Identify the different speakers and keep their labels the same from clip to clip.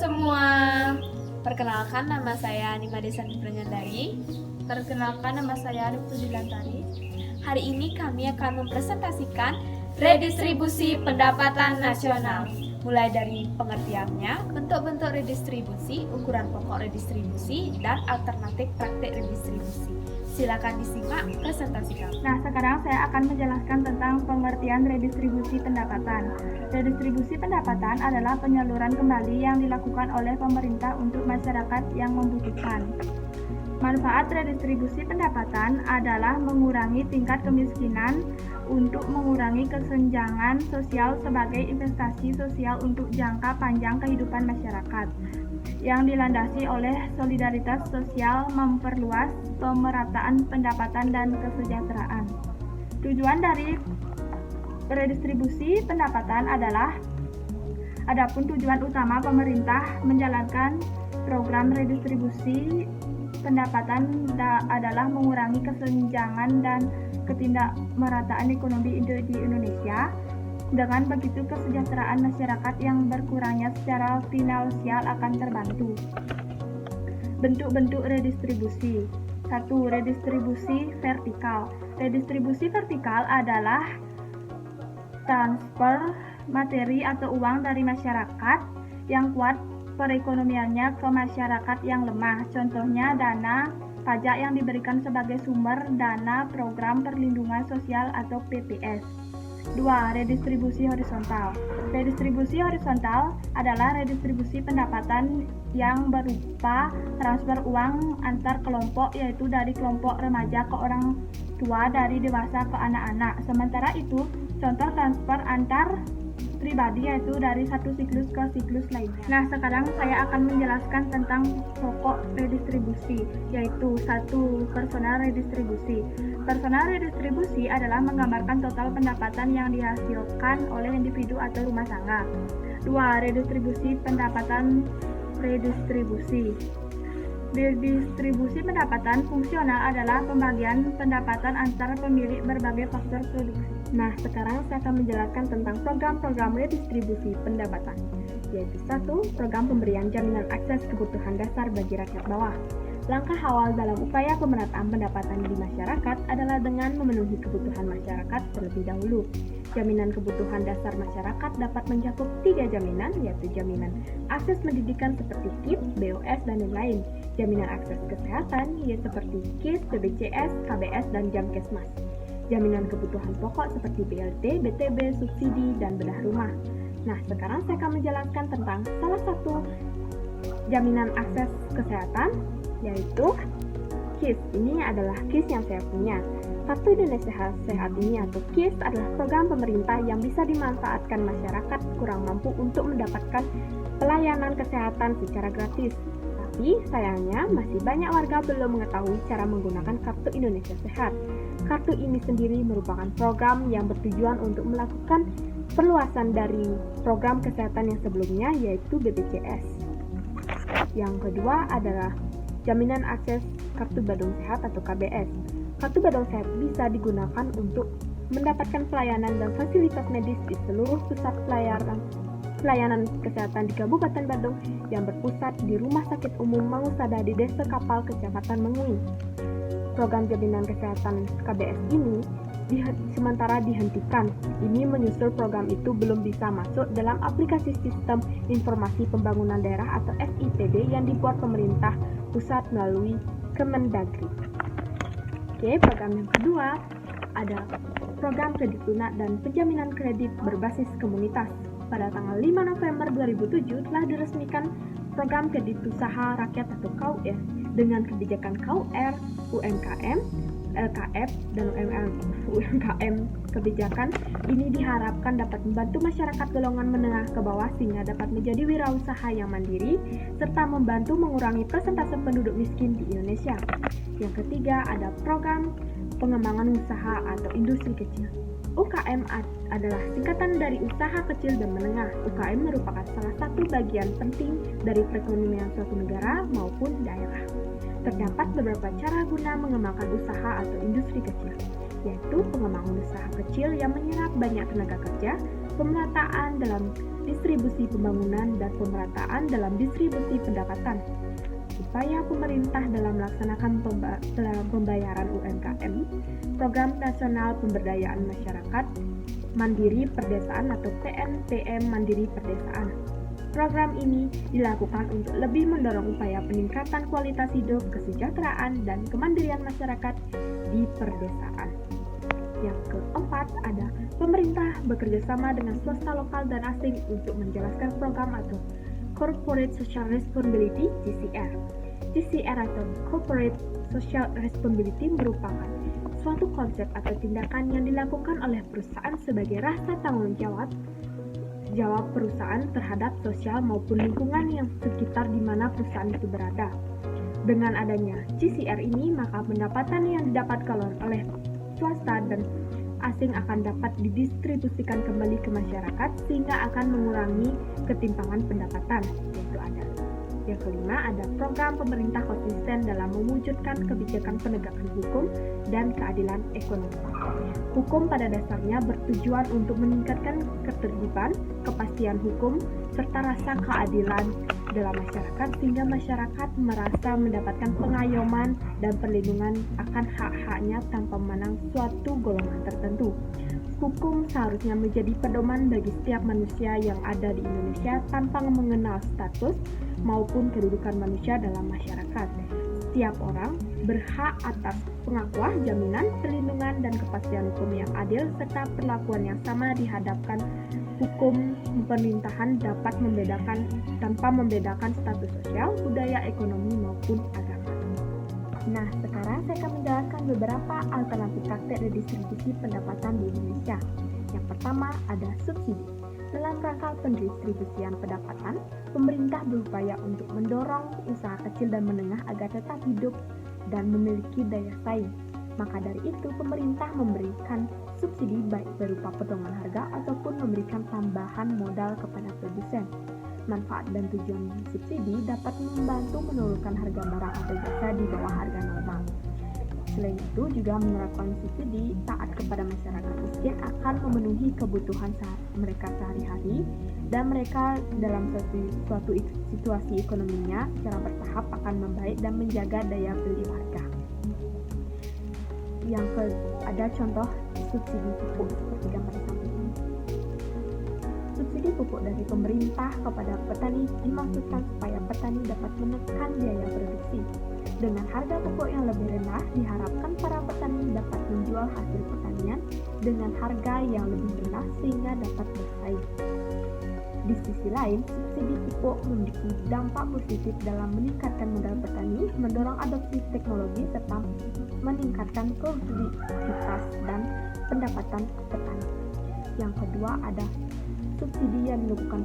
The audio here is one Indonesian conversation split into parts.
Speaker 1: semua, perkenalkan nama saya Nima Desani Pranyandari.
Speaker 2: Perkenalkan nama saya Lutfi Dilantari.
Speaker 1: Hari ini kami akan mempresentasikan redistribusi pendapatan nasional. Mulai dari pengertiannya, bentuk-bentuk redistribusi, ukuran pokok redistribusi, dan alternatif praktik redistribusi. Silakan disimak presentasi kami.
Speaker 2: Nah, sekarang saya akan menjelaskan tentang pengertian redistribusi pendapatan. Redistribusi pendapatan adalah penyaluran kembali yang dilakukan oleh pemerintah untuk masyarakat yang membutuhkan. Manfaat redistribusi pendapatan adalah mengurangi tingkat kemiskinan untuk mengurangi kesenjangan sosial sebagai investasi sosial untuk jangka panjang kehidupan masyarakat yang dilandasi oleh solidaritas sosial, memperluas pemerataan pendapatan dan kesejahteraan. Tujuan dari redistribusi pendapatan adapun tujuan utama pemerintah menjalankan program redistribusi pendapatan adalah mengurangi kesenjangan dan ketidakmerataan ekonomi di Indonesia. Dengan begitu, kesejahteraan masyarakat yang berkurangnya secara finansial akan terbantu. Bentuk-bentuk redistribusi. 1. Redistribusi vertikal. Redistribusi vertikal adalah transfer materi atau uang dari masyarakat yang kuat perekonomiannya ke masyarakat yang lemah. Contohnya dana pajak yang diberikan sebagai sumber dana program perlindungan sosial atau PPS. 2. Redistribusi horizontal. Redistribusi horizontal adalah redistribusi pendapatan yang berupa transfer uang antar kelompok, yaitu dari kelompok remaja ke orang tua, dari dewasa ke anak-anak. Sementara itu, contoh transfer antar pribadi yaitu dari satu siklus ke siklus lainnya. Nah, sekarang saya akan menjelaskan tentang pokok redistribusi, yaitu 1. Personal redistribusi. Personal redistribusi adalah menggambarkan total pendapatan yang dihasilkan oleh individu atau rumah tangga. 2. Redistribusi pendapatan redistribusi. Redistribusi pendapatan fungsional adalah pembagian pendapatan antara pemilik berbagai faktor produksi. Nah, sekarang saya akan menjelaskan tentang program-program redistribusi pendapatan, yaitu 1. Program pemberian jaminan akses kebutuhan dasar bagi rakyat bawah. Langkah awal dalam upaya pemerataan pendapatan di masyarakat adalah dengan memenuhi kebutuhan masyarakat terlebih dahulu. Jaminan kebutuhan dasar masyarakat dapat mencakup 3 jaminan, yaitu jaminan akses pendidikan seperti KIP, BOS, dan lain-lain. Jaminan akses kesehatan, yaitu seperti KIS, BPJS, KBS, dan Jamkesmas. Jaminan kebutuhan pokok seperti BLT, BTB, subsidi, dan bedah rumah. Nah, sekarang saya akan menjelaskan tentang salah satu jaminan akses kesehatan, yaitu KIS. Ini adalah KIS yang saya punya. Kartu Indonesia Sehat ini atau KIS adalah program pemerintah yang bisa dimanfaatkan masyarakat kurang mampu untuk mendapatkan pelayanan kesehatan secara gratis. Tapi sayangnya masih banyak warga belum mengetahui cara menggunakan Kartu Indonesia Sehat. Kartu ini sendiri merupakan program yang bertujuan untuk melakukan perluasan dari program kesehatan yang sebelumnya, yaitu BPJS. Yang kedua adalah jaminan akses Kartu Badung Sehat atau KBS. Kartu Badung Sehat bisa digunakan untuk mendapatkan pelayanan dan fasilitas medis di seluruh pusat pelayanan kesehatan di Kabupaten Badung yang berpusat di Rumah Sakit Umum Mangusada di Desa Kapal, Kecamatan Mengui. Program jaminan kesehatan KBS ini sementara dihentikan. Ini menyusul program itu belum bisa masuk dalam aplikasi Sistem Informasi Pembangunan Daerah atau SIPD yang dibuat pemerintah pusat melalui Kemendagri. Oke, program yang kedua ada program kredit lunak dan penjaminan kredit berbasis komunitas. Pada tanggal 5 November 2007 telah diresmikan program kredit usaha rakyat atau KUR dengan kebijakan KUR, UMKM, LKF, dan UMKM. Kebijakan ini diharapkan dapat membantu masyarakat golongan menengah ke bawah sehingga dapat menjadi wirausaha yang mandiri serta membantu mengurangi persentase penduduk miskin di Indonesia. Yang ketiga ada program pengembangan usaha atau industri kecil. UKM adalah singkatan dari usaha kecil dan menengah. UKM merupakan salah satu bagian penting dari perekonomian suatu negara maupun daerah. Terdapat beberapa cara guna mengembangkan usaha atau industri kecil, yaitu pengembangan usaha kecil yang menyerap banyak tenaga kerja, pemerataan dalam redistribusi pembangunan dan pemerataan dalam distribusi pendapatan. Upaya pemerintah dalam melaksanakan pembayaran UMKM, Program Nasional Pemberdayaan Masyarakat Mandiri Perdesaan atau PNPM Mandiri Perdesaan. Program ini dilakukan untuk lebih mendorong upaya peningkatan kualitas hidup, kesejahteraan, dan kemandirian masyarakat di perdesaan. Yang keempat ada pemerintah bekerjasama dengan swasta lokal dan asing untuk menjelaskan program atau Corporate Social Responsibility (CSR). CSR atau Corporate Social Responsibility merupakan suatu konsep atau tindakan yang dilakukan oleh perusahaan sebagai rasa tanggung jawab perusahaan terhadap sosial maupun lingkungan yang sekitar di mana perusahaan itu berada. Dengan adanya CSR ini, maka pendapatan yang didapatkan oleh swasta dan asing akan dapat didistribusikan kembali ke masyarakat sehingga akan mengurangi ketimpangan pendapatan, yaitu ada. Yang kelima, ada program pemerintah konsisten dalam mewujudkan kebijakan penegakan hukum dan keadilan ekonomi. Hukum pada dasarnya bertujuan untuk meningkatkan ketertiban, kepastian hukum, serta rasa keadilan dalam masyarakat sehingga masyarakat merasa mendapatkan pengayoman dan perlindungan akan hak-haknya tanpa memandang suatu golongan tertentu. Hukum seharusnya menjadi pedoman bagi setiap manusia yang ada di Indonesia tanpa mengenal status maupun kedudukan manusia dalam masyarakat. Setiap orang berhak atas pengakuan, jaminan, perlindungan, dan kepastian hukum yang adil serta perlakuan yang sama di hadapan hukum. Pemerintahan dapat membedakan tanpa membedakan status sosial, budaya, ekonomi, maupun agama. Nah, sekarang saya akan menjelaskan beberapa alternatif praktek redistribusi pendapatan di Indonesia. Yang pertama ada subsidi. Dalam rangka pendistribusian pendapatan, pemerintah berupaya untuk mendorong usaha kecil dan menengah agar tetap hidup dan memiliki daya saing. Maka dari itu, pemerintah memberikan subsidi baik berupa potongan harga ataupun memberikan tambahan modal kepada produsen. Manfaat dan tujuan subsidi dapat membantu menurunkan harga barang atau jasa di bawah harga normal. Selain itu, juga menerapkan subsidi taat kepada masyarakat miskin akan memenuhi kebutuhan mereka sehari-hari dan mereka dalam suatu situasi ekonominya secara bertahap akan membaik dan menjaga daya beli warga. Ada contoh subsidi pupuk seperti gambar di samping ini. Subsidi pupuk dari pemerintah kepada petani dimaksudkan supaya petani dapat menekan biaya produksi. Dengan harga pupuk yang lebih rendah, diharapkan para petani dapat menjual hasil pertanian dengan harga yang lebih rendah sehingga dapat bersaing. Di sisi lain, subsidi pupuk memiliki dampak positif dalam meningkatkan modal petani, mendorong adopsi teknologi, serta meningkatkan produktivitas dan pendapatan petani. Yang kedua ada subsidi yang dilakukan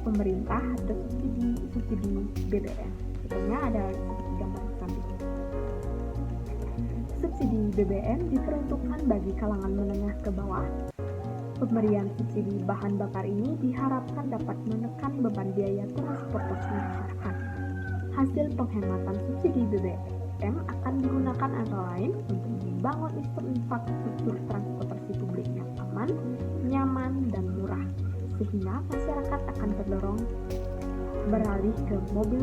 Speaker 2: pemerintah atau subsidi BBM. Contohnya ada seperti gambar di samping. Subsidi BBM diperuntukkan bagi kalangan menengah ke bawah. Pemberian subsidi bahan bakar ini diharapkan dapat menekan beban biaya transportasi masyarakat. Hasil penghematan subsidi BBM akan digunakan antara lain untuk membangun infrastruktur transportasi publik yang aman, nyaman, dan murah, sehingga masyarakat akan terdorong beralih ke mobil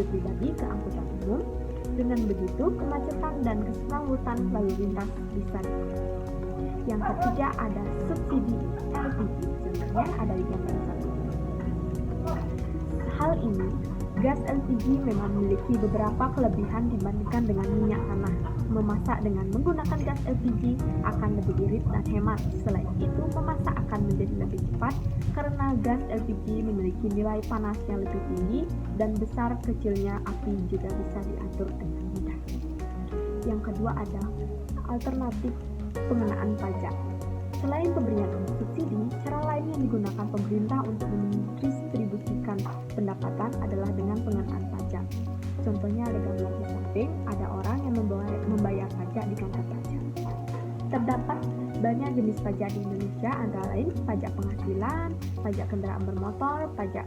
Speaker 2: pribadi ke angkutan umum. Dengan begitu, kemacetan dan keselamatan lalu lintas bisa dikurangi. Yang ketiga ada subsidi LPG, contohnya ada di gambar satu. Hal ini, gas LPG memang memiliki beberapa kelebihan dibandingkan dengan minyak tanah. Memasak dengan menggunakan gas LPG akan lebih irit dan hemat. Selain itu, memasak akan menjadi lebih cepat karena gas LPG memiliki nilai panas yang lebih tinggi dan besar kecilnya api juga bisa diatur dengan mudah. Yang kedua ada alternatif pengenaan pajak. Selain pemberian subsidi, cara lain yang digunakan pemerintah untuk mendistribusikan pendapatan adalah dengan pengenaan pajak. Contohnya ada gambar di samping, ada orang yang membayar pajak di kantor pajak. Terdapat banyak jenis pajak di Indonesia, antara lain pajak penghasilan, pajak kendaraan bermotor, pajak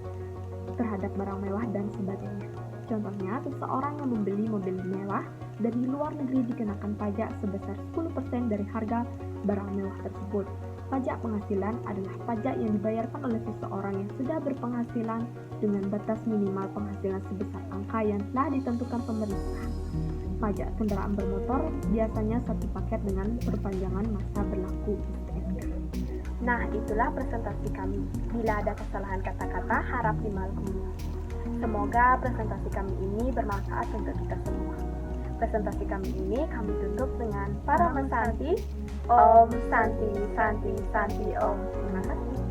Speaker 2: terhadap barang mewah, dan sebagainya. Contohnya, seseorang yang membeli mobil mewah dari luar negeri dikenakan pajak sebesar 10% dari harga barang mewah tersebut. pajak penghasilan adalah pajak yang dibayarkan oleh seseorang yang sudah berpenghasilan dengan batas minimal penghasilan sebesar angka yang telah ditentukan pemerintah. Pajak kendaraan bermotor biasanya satu paket dengan perpanjangan masa berlaku STNK. Nah, itulah presentasi kami. Bila ada kesalahan kata-kata, harap dimaklumi. Semoga presentasi kami ini bermanfaat untuk kita semua. Presentasi kami ini kami tutup dengan Para Santi, Om Santi, Santi, Santi, Om. Terima kasih.